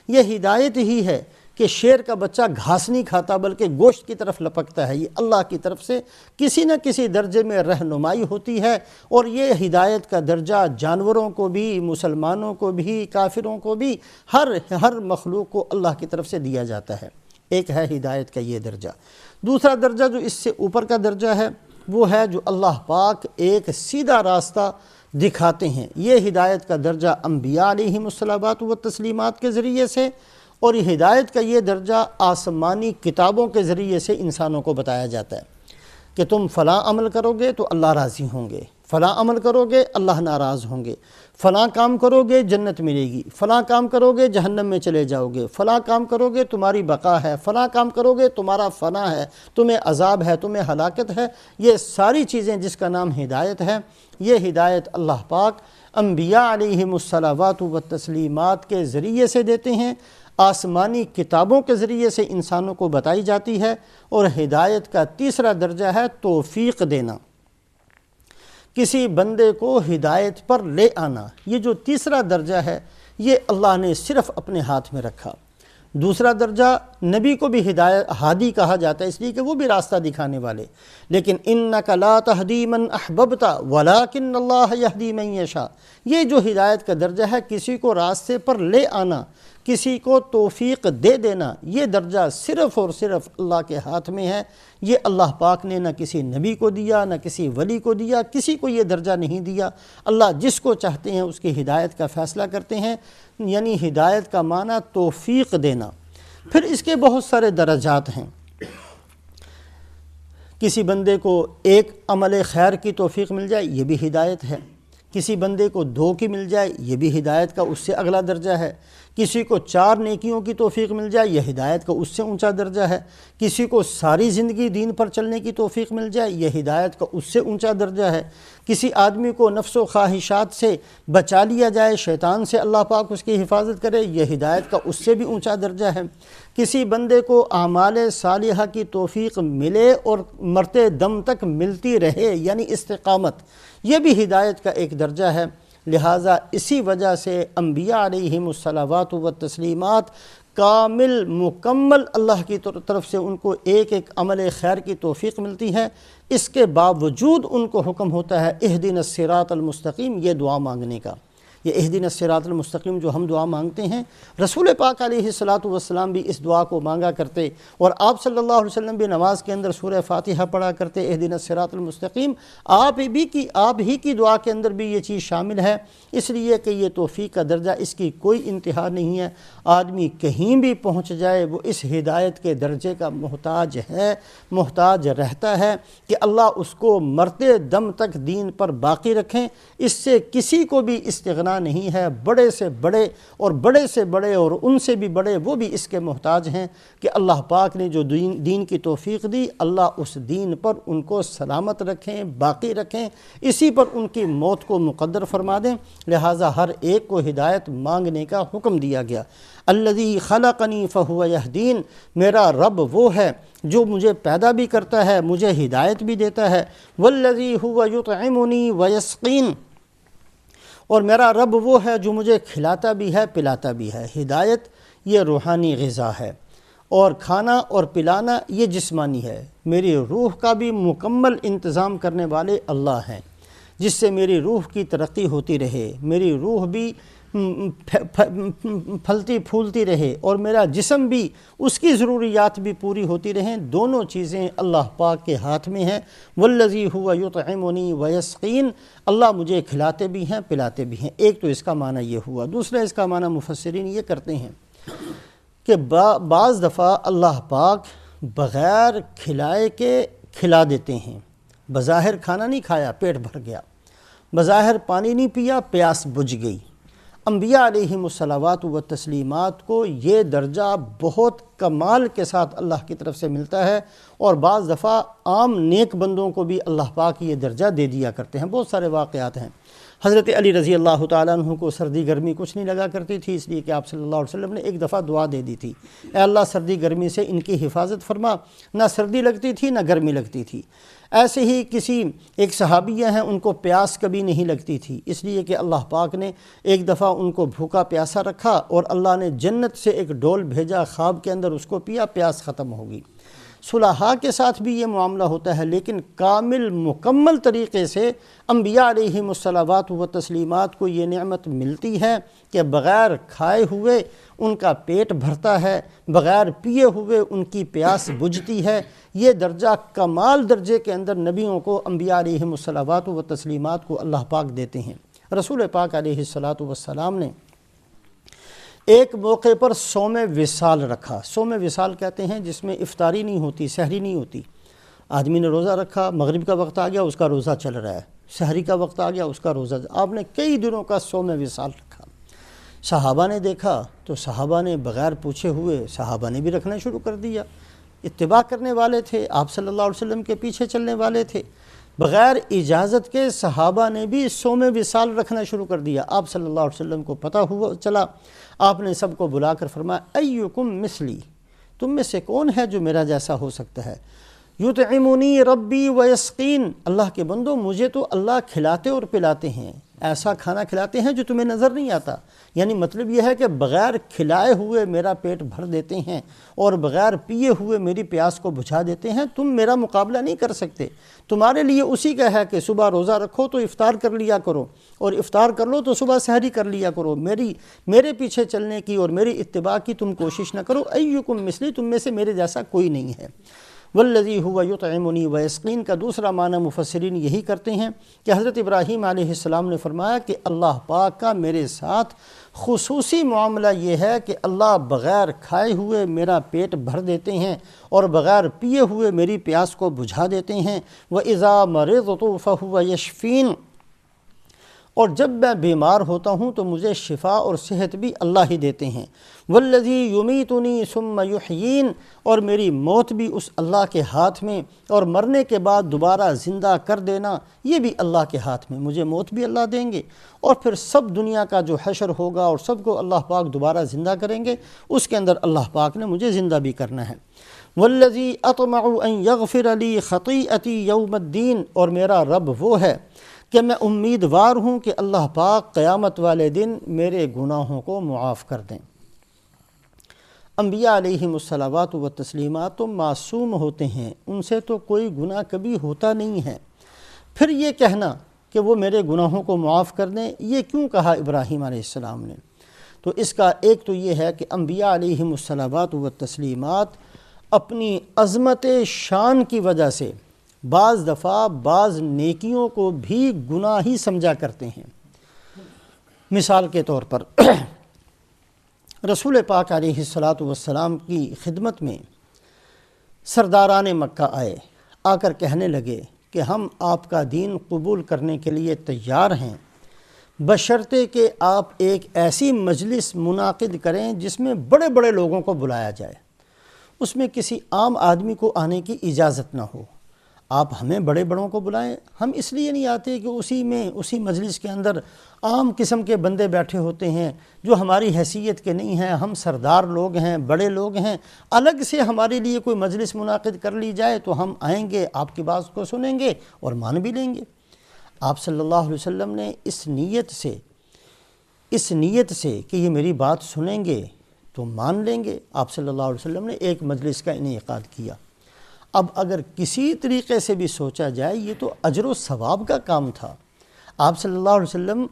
یہ ہدایت ہی ہے کہ شیر کا بچہ گھاس نہیں کھاتا بلکہ گوشت کی طرف لپکتا ہے۔ یہ اللہ کی طرف سے کسی نہ کسی درجے میں رہنمائی ہوتی ہے، اور یہ ہدایت کا درجہ جانوروں کو بھی، مسلمانوں کو بھی، کافروں کو بھی، ہر مخلوق کو اللہ کی طرف سے دیا جاتا ہے۔ ایک ہے ہدایت کا یہ درجہ۔ دوسرا درجہ جو اس سے اوپر کا درجہ ہے وہ ہے جو اللہ پاک ایک سیدھا راستہ دکھاتے ہیں۔ یہ ہدایت کا درجہ انبیاء علیہم الصلوات و تسلیمات کے ذریعے سے، اور یہ ہدایت کا یہ درجہ آسمانی کتابوں کے ذریعے سے انسانوں کو بتایا جاتا ہے کہ تم فلاں عمل کرو گے تو اللہ راضی ہوں گے، فلاں عمل کرو گے اللہ ناراض ہوں گے، فلاں کام کرو گے جنت ملے گی، فلاں کام کرو گے جہنم میں چلے جاؤ گے، فلاں کام کرو گے تمہاری بقا ہے، فلاں کام کرو گے تمہارا فنا ہے، تمہیں عذاب ہے، تمہیں ہلاکت ہے۔ یہ ساری چیزیں جس کا نام ہدایت ہے، یہ ہدایت اللہ پاک انبیاء علیہم الصلوات و تسلیمات کے ذریعے سے دیتے ہیں، آسمانی کتابوں کے ذریعے سے انسانوں کو بتائی جاتی ہے۔ اور ہدایت کا تیسرا درجہ ہے توفیق دینا، کسی بندے کو ہدایت پر لے آنا۔ یہ جو تیسرا درجہ ہے یہ اللہ نے صرف اپنے ہاتھ میں رکھا۔ دوسرا درجہ نبی کو بھی ہدایت ہادی کہا جاتا ہے، اس لیے کہ وہ بھی راستہ دکھانے والے، لیکن انک لا تہدی من احببت ولکن اللہ یہدی من یشاء۔ یہ جو ہدایت کا درجہ ہے کسی کو راستے پر لے آنا، کسی کو توفیق دے دینا، یہ درجہ صرف اور صرف اللہ کے ہاتھ میں ہے۔ یہ اللہ پاک نے نہ کسی نبی کو دیا، نہ کسی ولی کو دیا، کسی کو یہ درجہ نہیں دیا۔ اللہ جس کو چاہتے ہیں اس کی ہدایت کا فیصلہ کرتے ہیں، یعنی ہدایت کا معنی توفیق دینا۔ پھر اس کے بہت سارے درجات ہیں۔ کسی بندے کو ایک عمل خیر کی توفیق مل جائے یہ بھی ہدایت ہے، کسی بندے کو 2 کی مل جائے یہ بھی ہدایت کا اس سے اگلا درجہ ہے، کسی کو 4 نیکیوں کی توفیق مل جائے یہ ہدایت کا اس سے اونچا درجہ ہے، کسی کو ساری زندگی دین پر چلنے کی توفیق مل جائے یہ ہدایت کا اس سے اونچا درجہ ہے، کسی آدمی کو نفس و خواہشات سے بچا لیا جائے، شیطان سے اللہ پاک اس کی حفاظت کرے، یہ ہدایت کا اس سے بھی اونچا درجہ ہے، کسی بندے کو اعمال صالحہ کی توفیق ملے اور مرتے دم تک ملتی رہے یعنی استقامت، یہ بھی ہدایت کا ایک درجہ ہے۔ لہٰذا اسی وجہ سے انبیاء علیہم الصلوات و تسلیمات کامل مکمل اللہ کی طرف سے ان کو ایک ایک عمل خیر کی توفیق ملتی ہے، اس کے باوجود ان کو حکم ہوتا ہے اہدنا الصراط المستقیم، یہ دعا مانگنے کا۔ یہ اہدنا الصراط المستقیم جو ہم دعا مانگتے ہیں، رسول پاک علیہ الصلاۃ والسلام بھی اس دعا کو مانگا کرتے، اور آپ صلی اللہ علیہ وسلم بھی نماز کے اندر سورہ فاتحہ پڑھا کرتے، اہدنا الصراط المستقیم۔ آپ ہی کی دعا کے اندر بھی یہ چیز شامل ہے، اس لیے کہ یہ توفیق کا درجہ اس کی کوئی انتہا نہیں ہے۔ آدمی کہیں بھی پہنچ جائے وہ اس ہدایت کے درجے کا محتاج رہتا ہے کہ اللہ اس کو مرتے دم تک دین پر باقی رکھیں، اس سے کسی کو بھی استغنا فنا نہیں ہے، بڑے سے بڑے اور بڑے سے بڑے اور ان سے بھی بڑے وہ بھی اس کے محتاج ہیں کہ اللہ پاک نے جو دین کی توفیق دی، اللہ اس دین پر ان کو سلامت رکھیں، باقی رکھیں، اسی پر ان کی موت کو مقدر فرما دیں۔ لہٰذا ہر ایک کو ہدایت مانگنے کا حکم دیا گیا۔ الذی خلقنی فہو یہدین، میرا رب وہ ہے جو مجھے پیدا بھی کرتا ہے، مجھے ہدایت بھی دیتا ہے۔ والذی هو یطعمنی ویسقین، اور میرا رب وہ ہے جو مجھے کھلاتا بھی ہے پلاتا بھی ہے۔ ہدایت یہ روحانی غذا ہے، اور کھانا اور پلانا یہ جسمانی ہے۔ میری روح کا بھی مکمل انتظام کرنے والے اللہ ہیں، جس سے میری روح کی ترقی ہوتی رہے، میری روح بھی پھلتی پھولتی رہے، اور میرا جسم بھی اس کی ضروریات بھی پوری ہوتی رہیں۔ دونوں چیزیں اللہ پاک کے ہاتھ میں ہیں۔ والذی هو یطعمنی ویسقین، اللہ مجھے کھلاتے بھی ہیں پلاتے بھی ہیں۔ ایک تو اس کا معنی یہ ہوا۔ دوسرا اس کا معنی مفسرین یہ کرتے ہیں کہ بعض دفعہ اللہ پاک بغیر کھلائے کے کھلا دیتے ہیں۔ بظاہر کھانا نہیں کھایا، پیٹ بھر گیا، بظاہر پانی نہیں پیا، پیاس بجھ گئی۔ انبیاء علیہم الصلوات و تسلیمات کو یہ درجہ بہت کمال کے ساتھ اللہ کی طرف سے ملتا ہے، اور بعض دفعہ عام نیک بندوں کو بھی اللہ پاک یہ درجہ دے دیا کرتے ہیں۔ بہت سارے واقعات ہیں۔ حضرت علی رضی اللہ تعالیٰ عنہ کو سردی گرمی کچھ نہیں لگا کرتی تھی، اس لیے کہ آپ صلی اللہ علیہ وسلم نے ایک دفعہ دعا دے دی تھی، اے اللہ سردی گرمی سے ان کی حفاظت فرما۔ نہ سردی لگتی تھی نہ گرمی لگتی تھی۔ ایسے ہی کسی ایک صحابیہ ہیں، ان کو پیاس کبھی نہیں لگتی تھی، اس لیے کہ اللہ پاک نے ایک دفعہ ان کو بھوکا پیاسا رکھا، اور اللہ نے جنت سے ایک ڈول بھیجا، خواب کے اندر اس کو پیا، پیاس ختم ہوگی۔ صلحاء کے ساتھ بھی یہ معاملہ ہوتا ہے، لیکن کامل مکمل طریقے سے انبیاء علیہم الصلوات و تسلیمات کو یہ نعمت ملتی ہے کہ بغیر کھائے ہوئے ان کا پیٹ بھرتا ہے، بغیر پیے ہوئے ان کی پیاس بجھتی ہے۔ یہ درجہ کمال درجے کے اندر نبیوں کو، انبیاء علیہم الصلوات و تسلیمات کو اللہ پاک دیتے ہیں۔ رسول پاک علیہ الصلوۃ والسلام نے ایک موقع پر صوم وصال رکھا۔ صوم وصال کہتے ہیں جس میں افطاری نہیں ہوتی، سحری نہیں ہوتی۔ آدمی نے روزہ رکھا، مغرب کا وقت آ گیا، اس کا روزہ چل رہا ہے، سحری کا وقت آ گیا، اس کا روزہ، آپ نے کئی دنوں کا صوم وصال رکھا۔ صحابہ نے دیکھا تو صحابہ نے بغیر پوچھے ہوئے صحابہ نے بھی رکھنا شروع کر دیا۔ اتباع کرنے والے تھے، آپ صلی اللہ علیہ وسلم کے پیچھے چلنے والے تھے، بغیر اجازت کے صحابہ نے بھی صوم وصال رکھنا شروع کر دیا۔ آپ صلی اللہ علیہ وسلم کو پتہ ہوا چلا، آپ نے سب کو بلا کر فرمایا ایکم مثلی، تم میں سے کون ہے جو میرا جیسا ہو سکتا ہے؟ یطعمنی ربی ویسقین، اللہ کے بندو مجھے تو اللہ کھلاتے اور پلاتے ہیں، ایسا کھانا کھلاتے ہیں جو تمہیں نظر نہیں آتا۔ یعنی مطلب یہ ہے کہ بغیر کھلائے ہوئے میرا پیٹ بھر دیتے ہیں، اور بغیر پیے ہوئے میری پیاس کو بجھا دیتے ہیں۔ تم میرا مقابلہ نہیں کر سکتے۔ تمہارے لیے اسی کا ہے کہ صبح روزہ رکھو تو افطار کر لیا کرو، اور افطار کر لو تو صبح سحری کر لیا کرو۔ میرے پیچھے چلنے کی اور میری اتباع کی تم کوشش نہ کرو۔ ایکم مثلی، تم میں سے میرے جیسا کوئی نہیں ہے۔ والذی هو یطعمنی ویسقین کا دوسرا معنی مفسرین یہی کرتے ہیں کہ حضرت ابراہیم علیہ السلام نے فرمایا کہ اللہ پاک کا میرے ساتھ خصوصی معاملہ یہ ہے کہ اللہ بغیر کھائے ہوئے میرا پیٹ بھر دیتے ہیں، اور بغیر پیے ہوئے میری پیاس کو بجھا دیتے ہیں۔ وَإِذَا مَرِضْتُ فَهُوَ يَشْفِينِ، اور جب میں بیمار ہوتا ہوں تو مجھے شفا اور صحت بھی اللہ ہی دیتے ہیں۔ والذی یمیتنی ثم یحیین، اور میری موت بھی اس اللہ کے ہاتھ میں، اور مرنے کے بعد دوبارہ زندہ کر دینا یہ بھی اللہ کے ہاتھ میں، مجھے موت بھی اللہ دیں گے، اور پھر سب دنیا کا جو حشر ہوگا اور سب کو اللہ پاک دوبارہ زندہ کریں گے، اس کے اندر اللہ پاک نے مجھے زندہ بھی کرنا ہے۔ والذی اطمع ان یغفر لی خطیئتی یوم الدین، اور میرا رب وہ ہے کہ میں امیدوار ہوں کہ اللہ پاک قیامت والے دن میرے گناہوں کو معاف کر دیں۔ انبیاء علیہم الصلوات و تسلیمات تو معصوم ہوتے ہیں، ان سے تو کوئی گناہ کبھی ہوتا نہیں ہے، پھر یہ کہنا کہ وہ میرے گناہوں کو معاف کر دیں، یہ کیوں کہا ابراہیم علیہ السلام نے؟ تو اس کا ایک تو یہ ہے کہ انبیاء علیہم الصلوات و تسلیمات اپنی عظمت شان کی وجہ سے بعض دفعہ بعض نیکیوں کو بھی گناہ ہی سمجھا کرتے ہیں۔ مثال کے طور پر رسول پاک علیہ الصلاۃ والسلام کی خدمت میں سرداران مکہ آئے، آ کر کہنے لگے کہ ہم آپ کا دین قبول کرنے کے لیے تیار ہیں، بشرطے کہ آپ ایک ایسی مجلس منعقد کریں جس میں بڑے بڑے لوگوں کو بلایا جائے، اس میں کسی عام آدمی کو آنے کی اجازت نہ ہو۔ آپ ہمیں بڑے بڑوں کو بلائیں، ہم اس لیے نہیں آتے کہ اسی مجلس کے اندر عام قسم کے بندے بیٹھے ہوتے ہیں جو ہماری حیثیت کے نہیں ہیں، ہم سردار لوگ ہیں، بڑے لوگ ہیں، الگ سے ہمارے لیے کوئی مجلس منعقد کر لی جائے تو ہم آئیں گے، آپ کی بات کو سنیں گے اور مان بھی لیں گے۔ آپ صلی اللہ علیہ وسلم نے اس نیت سے کہ یہ میری بات سنیں گے تو مان لیں گے، آپ صلی اللہ علیہ وسلم نے ایک مجلس کا انعقاد کیا۔ اب اگر کسی طریقے سے بھی سوچا جائے یہ تو اجر و ثواب کا کام تھا۔ آپ صلی اللہ علیہ وسلم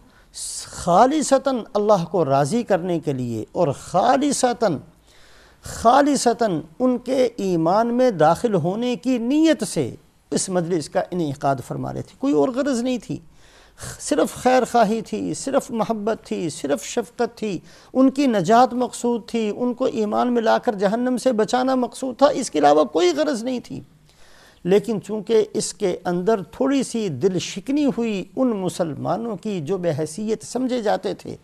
خالصتاً اللہ کو راضی کرنے کے لیے اور خالصتاً ان کے ایمان میں داخل ہونے کی نیت سے اس مجلس کا انعقاد فرما رہے تھے، کوئی اور غرض نہیں تھی، صرف خیر خواہی تھی، صرف محبت تھی، صرف شفقت تھی، ان کی نجات مقصود تھی، ان کو ایمان میں لا کر جہنم سے بچانا مقصود تھا، اس کے علاوہ کوئی غرض نہیں تھی۔ لیکن چونکہ اس کے اندر تھوڑی سی دل شکنی ہوئی ان مسلمانوں کی جو بے حیثیت سمجھے جاتے تھے،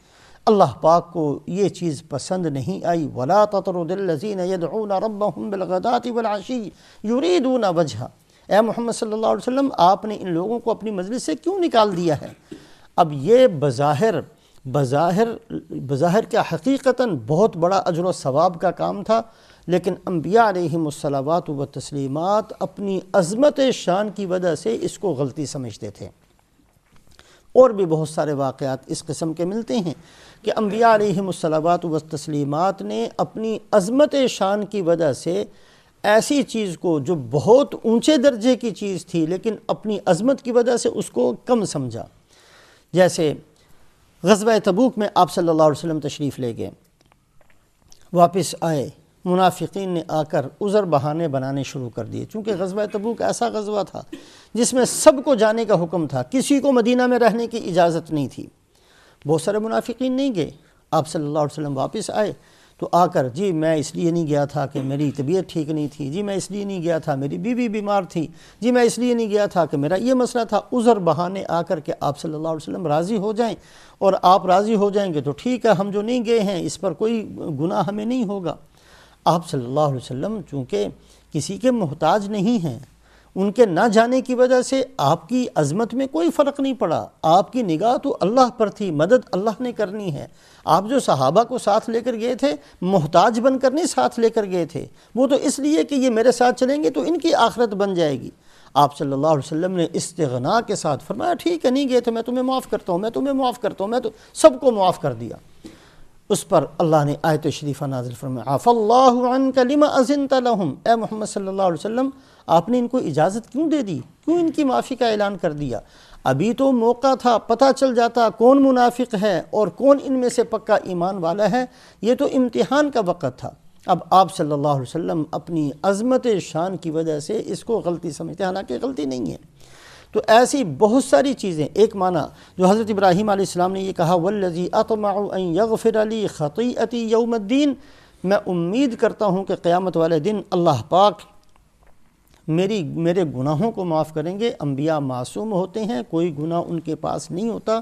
اللہ پاک کو یہ چیز پسند نہیں آئی۔ وَلَا تَطْرُدِ الَّذِينَ يَدْعُونَ رَبَّهُمْ بِالْغَدَاةِ وَالْعَشِيِّ يُرِيدُونَ وَجْهَهُ، اے محمد صلی اللہ علیہ وسلم آپ نے ان لوگوں کو اپنی مجلس سے کیوں نکال دیا ہے؟ اب یہ بظاہر کیا حقیقتاً بہت بڑا اجر و ثواب کا کام تھا، لیکن انبیاء علیہم الصلوات و تسلیمات اپنی عظمت شان کی وجہ سے اس کو غلطی سمجھتے تھے۔ اور بھی بہت سارے واقعات اس قسم کے ملتے ہیں کہ انبیاء علیہم الصلوات و تسلیمات نے اپنی عظمت شان کی وجہ سے ایسی چیز کو جو بہت اونچے درجے کی چیز تھی لیکن اپنی عظمت کی وجہ سے اس کو کم سمجھا۔ جیسے غزوہ تبوک میں آپ صلی اللہ علیہ وسلم تشریف لے گئے، واپس آئے، منافقین نے آ کر عذر بہانے بنانے شروع کر دیے، چونکہ غزوہ تبوک ایسا غزوہ تھا جس میں سب کو جانے کا حکم تھا، کسی کو مدینہ میں رہنے کی اجازت نہیں تھی۔ بہت سارے منافقین نہیں گئے، آپ صلی اللہ علیہ وسلم واپس آئے تو آ کر جی میں اس لیے نہیں گیا تھا کہ میری طبیعت ٹھیک نہیں تھی، جی میں اس لیے نہیں گیا تھا میری بیوی بیمار تھی، جی میں اس لیے نہیں گیا تھا کہ میرا یہ مسئلہ تھا، عذر بہانے آ کر کے آپ صلی اللہ علیہ وسلم راضی ہو جائیں، اور آپ راضی ہو جائیں گے تو ٹھیک ہے، ہم جو نہیں گئے ہیں اس پر کوئی گناہ ہمیں نہیں ہوگا۔ آپ صلی اللہ علیہ وسلم چونکہ کسی کے محتاج نہیں ہیں، ان کے نہ جانے کی وجہ سے آپ کی عظمت میں کوئی فرق نہیں پڑا، آپ کی نگاہ تو اللہ پر تھی، مدد اللہ نے کرنی ہے۔ آپ جو صحابہ کو ساتھ لے کر گئے تھے محتاج بن کر نہیں ساتھ لے کر گئے تھے، وہ تو اس لیے کہ یہ میرے ساتھ چلیں گے تو ان کی آخرت بن جائے گی۔ آپ صلی اللہ علیہ وسلم نے استغنا کے ساتھ فرمایا ٹھیک ہے نہیں گئے تھے، میں تمہیں معاف کرتا ہوں، میں تمہیں معاف کرتا ہوں، میں تو سب کو معاف کر دیا۔ اس پر اللہ نے آیت شریفہ نازل فرمایا عفا اللہ عنک لما اذنت لہم، اے محمد صلی اللہ علیہ وسلم آپ نے ان کو اجازت کیوں دے دی، کیوں ان کی معافی کا اعلان کر دیا؟ ابھی تو موقع تھا، پتہ چل جاتا کون منافق ہے اور کون ان میں سے پکا ایمان والا ہے، یہ تو امتحان کا وقت تھا۔ اب آپ صلی اللہ علیہ وسلم اپنی عظمت شان کی وجہ سے اس کو غلطی سمجھتے ہیں، حالانکہ غلطی نہیں ہے۔ تو ایسی بہت ساری چیزیں، ایک معنی جو حضرت ابراہیم علیہ السلام نے یہ کہا والذی اطمع ان یغفر لی خطیئتی یوم الدین، میں امید کرتا ہوں کہ قیامت والے دن اللہ پاک میرے گناہوں کو معاف کریں گے۔ انبیاء معصوم ہوتے ہیں، کوئی گناہ ان کے پاس نہیں ہوتا،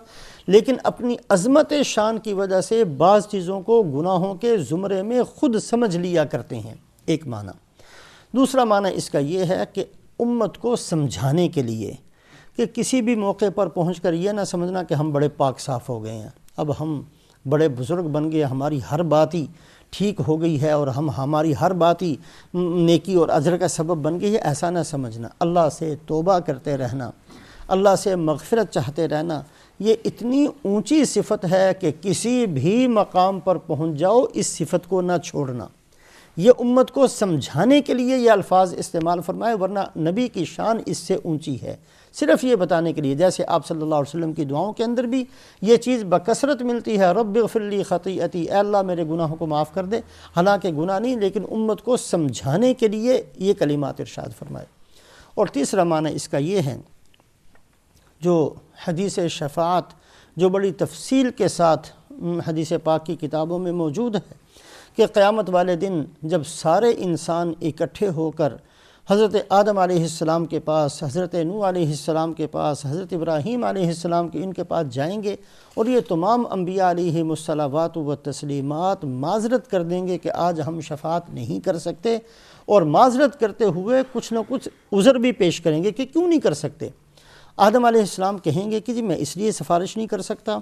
لیکن اپنی عظمت شان کی وجہ سے بعض چیزوں کو گناہوں کے زمرے میں خود سمجھ لیا کرتے ہیں، ایک معنی۔ دوسرا معنی اس کا یہ ہے کہ امت کو سمجھانے کے لیے کہ کسی بھی موقع پر پہنچ کر یہ نہ سمجھنا کہ ہم بڑے پاک صاف ہو گئے ہیں، اب ہم بڑے بزرگ بن گئے، ہماری ہر بات ہی ٹھیک ہو گئی ہے اور ہماری ہر بات ہی نیکی اور اجر کا سبب بن گئی ہے، ایسا نہ سمجھنا۔ اللہ سے توبہ کرتے رہنا، اللہ سے مغفرت چاہتے رہنا، یہ اتنی اونچی صفت ہے کہ کسی بھی مقام پر پہنچ جاؤ اس صفت کو نہ چھوڑنا۔ یہ امت کو سمجھانے کے لیے یہ الفاظ استعمال فرمائے، ورنہ نبی کی شان اس سے اونچی ہے، صرف یہ بتانے کے لیے۔ جیسے آپ صلی اللہ علیہ وسلم کی دعاؤں کے اندر بھی یہ چیز بکثرت ملتی ہے، رب اغفر لی خطیئتی، اے اللہ میرے گناہوں کو معاف کر دے، حالانکہ گناہ نہیں، لیکن امت کو سمجھانے کے لیے یہ کلمات ارشاد فرمائے۔ اور تیسرا معنی اس کا یہ ہے، جو حدیث شفاعت جو بڑی تفصیل کے ساتھ حدیث پاک کی کتابوں میں موجود ہے کہ قیامت والے دن جب سارے انسان اکٹھے ہو کر حضرت آدم علیہ السلام کے پاس، حضرت نوح علیہ السلام کے پاس، حضرت ابراہیم علیہ السلام کے ان کے پاس جائیں گے، اور یہ تمام انبیاء علیہ الصلوات و تسلیمات معذرت کر دیں گے کہ آج ہم شفاعت نہیں کر سکتے، اور معذرت کرتے ہوئے کچھ نہ کچھ عذر بھی پیش کریں گے کہ کیوں نہیں کر سکتے۔ آدم علیہ السلام کہیں گے کہ جی میں اس لیے سفارش نہیں کر سکتا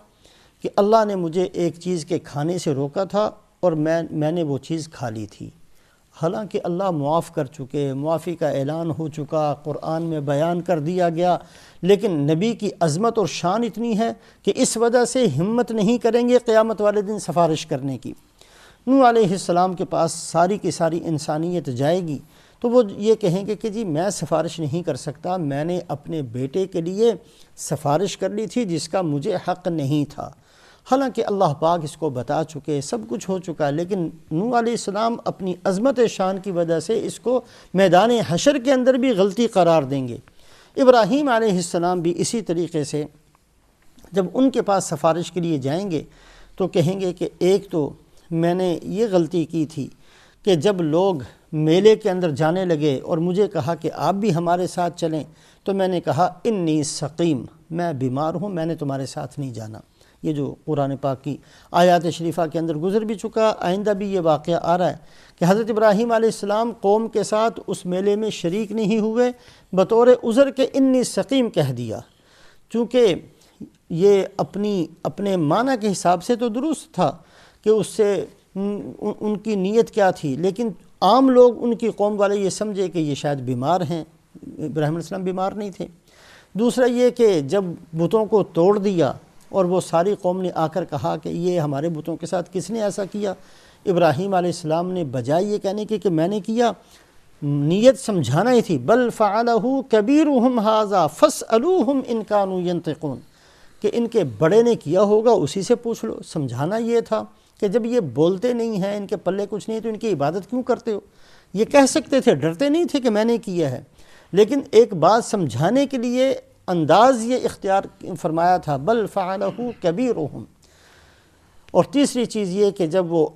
کہ اللہ نے مجھے ایک چیز کے کھانے سے روکا تھا اور میں نے وہ چیز کھا لی تھی، حالانکہ اللہ معاف کر چکے، معافی کا اعلان ہو چکا، قرآن میں بیان کر دیا گیا، لیکن نبی کی عظمت اور شان اتنی ہے کہ اس وجہ سے ہمت نہیں کریں گے قیامت والے دن سفارش کرنے کی۔ نوح علیہ السلام کے پاس ساری کی ساری انسانیت جائے گی تو وہ یہ کہیں گے کہ جی میں سفارش نہیں کر سکتا، میں نے اپنے بیٹے کے لیے سفارش کر لی تھی جس کا مجھے حق نہیں تھا، حالانکہ اللہ پاک اس کو بتا چکے، سب کچھ ہو چکا، لیکن نوح علیہ السلام اپنی عظمت شان کی وجہ سے اس کو میدان حشر کے اندر بھی غلطی قرار دیں گے۔ ابراہیم علیہ السلام بھی اسی طریقے سے جب ان کے پاس سفارش کے لیے جائیں گے تو کہیں گے کہ ایک تو میں نے یہ غلطی کی تھی کہ جب لوگ میلے کے اندر جانے لگے اور مجھے کہا کہ آپ بھی ہمارے ساتھ چلیں تو میں نے کہا انی سقیم، میں بیمار ہوں، میں نے تمہارے ساتھ نہیں جانا۔ یہ جو قرآن پاک کی آیات شریفہ کے اندر گزر بھی چکا، آئندہ بھی یہ واقعہ آ رہا ہے کہ حضرت ابراہیم علیہ السلام قوم کے ساتھ اس میلے میں شریک نہیں ہوئے، بطور عذر کے انی سقیم کہہ دیا، چونکہ یہ اپنے معنی کے حساب سے تو درست تھا کہ اس سے ان کی نیت کیا تھی، لیکن عام لوگ ان کی قوم والے یہ سمجھے کہ یہ شاید بیمار ہیں۔ ابراہیم علیہ السلام بیمار نہیں تھے۔ دوسرا یہ کہ جب بتوں کو توڑ دیا اور وہ ساری قوم نے آ کر کہا کہ یہ ہمارے بتوں کے ساتھ کس نے ایسا کیا، ابراہیم علیہ السلام نے بجائے یہ کہنے کہ میں نے کیا، نیت سمجھانا ہی تھی، بل فعلہ کبیرہم ھذا فاسألوہم ان کانوا ینطقون، کہ ان کے بڑے نے کیا ہوگا اسی سے پوچھ لو۔ سمجھانا یہ تھا کہ جب یہ بولتے نہیں ہیں، ان کے پلے کچھ نہیں تو ان کی عبادت کیوں کرتے ہو؟ یہ کہہ سکتے تھے، ڈرتے نہیں تھے کہ میں نے کیا ہے، لیکن ایک بات سمجھانے کے لیے انداز یہ اختیار فرمایا تھا، بل فعلہ کبیرہم۔ اور تیسری چیز یہ کہ جب وہ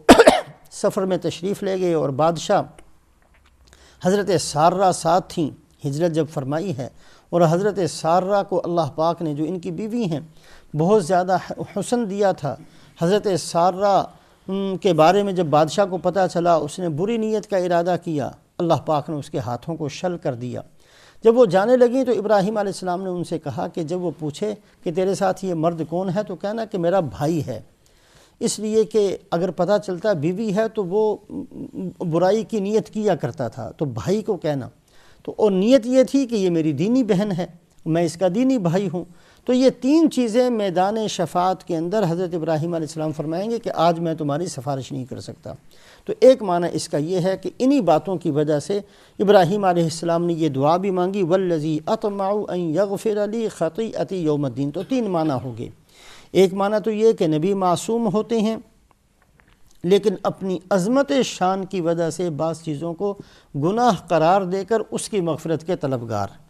سفر میں تشریف لے گئے اور بادشاہ حضرت سارہ ساتھ تھیں، ہجرت جب فرمائی ہے، اور حضرت سارہ کو اللہ پاک نے جو ان کی بیوی ہیں بہت زیادہ حسن دیا تھا، حضرت سارہ کے بارے میں جب بادشاہ کو پتہ چلا اس نے بری نیت کا ارادہ کیا، اللہ پاک نے اس کے ہاتھوں کو شل کر دیا۔ جب وہ جانے لگیں تو ابراہیم علیہ السلام نے ان سے کہا کہ جب وہ پوچھے کہ تیرے ساتھ یہ مرد کون ہے تو کہنا کہ میرا بھائی ہے، اس لیے کہ اگر پتہ چلتا بیوی ہے تو وہ برائی کی نیت کیا کرتا تھا، تو بھائی کو کہنا، تو اور نیت یہ تھی کہ یہ میری دینی بہن ہے، میں اس کا دینی بھائی ہوں۔ تو یہ تین چیزیں میدان شفاعت کے اندر حضرت ابراہیم علیہ السلام فرمائیں گے کہ آج میں تمہاری سفارش نہیں کر سکتا۔ تو ایک معنی اس کا یہ ہے کہ انہی باتوں کی وجہ سے ابراہیم علیہ السلام نے یہ دعا بھی مانگی، والذی اطمع ان یغفر لی خطیئتی یوم الدین۔ تو تین معنی ہو گئے۔ ایک معنی تو یہ کہ نبی معصوم ہوتے ہیں لیکن اپنی عظمت شان کی وجہ سے بعض چیزوں کو گناہ قرار دے کر اس کی مغفرت کے طلبگار۔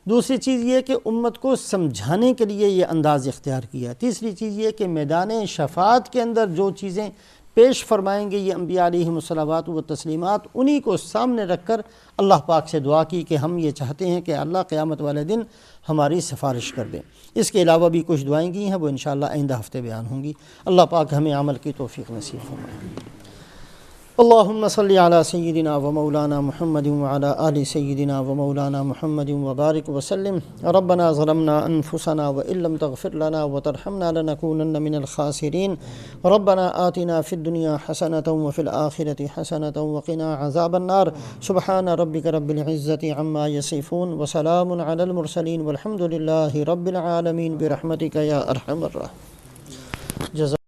دوسری چیز یہ کہ امت کو سمجھانے کے لیے یہ انداز اختیار کیا۔ تیسری چیز یہ کہ میدان شفاعت کے اندر جو چیزیں پیش فرمائیں گے یہ انبیاء علیہم الصلوات و تسلیمات، انہی کو سامنے رکھ کر اللہ پاک سے دعا کی کہ ہم یہ چاہتے ہیں کہ اللہ قیامت والے دن ہماری سفارش کر دیں۔ اس کے علاوہ بھی کچھ دعائیں کی ہیں، وہ انشاءاللہ آئندہ ہفتے بیان ہوں گی۔ اللہ پاک ہمیں عمل کی توفیق نصیب فرمائے۔ اللہم صلی علی سیدنا و مولانا محمد وعلی آل سیدنا و مولانا محمد وبارک وسلم۔ ربنا ظلمنا انفسنا وان لم تغفر لنا وترحمنا لنکونن من الخاسرین۔ ربنا آتنا فی الدنیا حسنة وفی الآخرة حسنة وقنا عذاب النار۔ سبحان ربک رب العزة عما یصفون وسلام علی المرسلین والحمد للہ رب العالمین برحمتک یا ارحم الراحمین۔